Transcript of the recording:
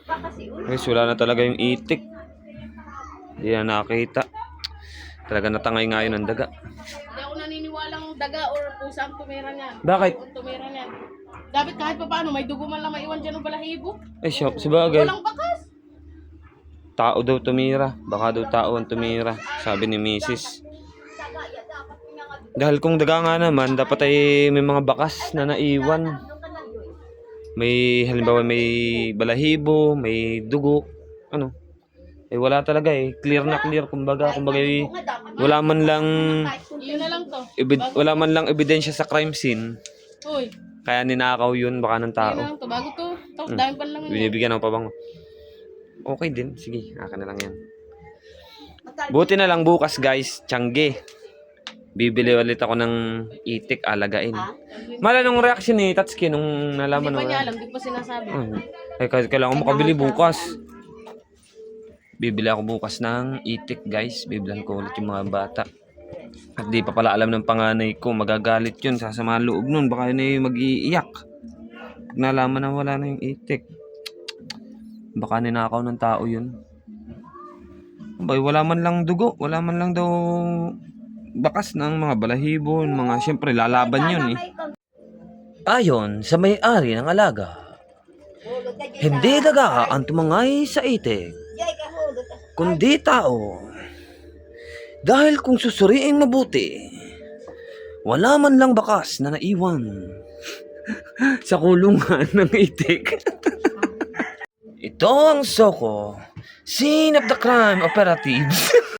Guys, wala na talaga yung itik. Hindi na nakakita. Talaga natangay nga yun ang daga. Hindi ako naniniwalang daga or pusa ang tumira niyan. Bakit? Ang tumira niyan. Dapat kahit pa paano, may dugo man lang maiwan dyan ng balahibo. Eh, si bagay. Walang bakas. Tao daw tumira. Baka daw tao ang tumira. Sabi ni Mrs. Dahil kung daga nga naman, dapat ay may mga bakas na naiwan. May, halimbawa may balahibo, may dugo. Ano? Eh wala talaga eh. Clear na clear. Kumbaga wala man lang Yun na lang to. wala man lang ebidensya sa crime scene. Uy, Kaya ninakaw yun baka ng yun na tao. lang to. Bago to. Tapos dami pa lang yun. Binibigyan ng pabango. Okay din. Sige, akin na lang yan. Buti na lang bukas guys, tiyangge. Bibili ulit ako ng itik, alagain. Mala nung reaction ni Tatsuki nung nalaman Hindi pa niya na. alam, di pa sinasabi. Ay, kailangan mo makabili bukas. Bibili ako bukas ng itik guys. Bibilan ko ulit yung mga bata. At di pa pala alam ng panganay ko. Magagalit yun. Sasama loob nun. Baka yun ay mag-iiyak. Pag nalaman na wala na yung itik. Baka ninakaw ng tao yun. Abay, wala man lang dugo. Wala man lang daw bakas ng mga balahibo. Mga syempre lalaban yun eh. Ayon sa may-ari ng alaga, hindi daga ang tumangay sa itik, kundi tao. Dahil kung susuriin mabuti, wala man lang bakas na naiwan sa kulungan ng itik. Ito ang Soko, Scene of the Crime Operatives.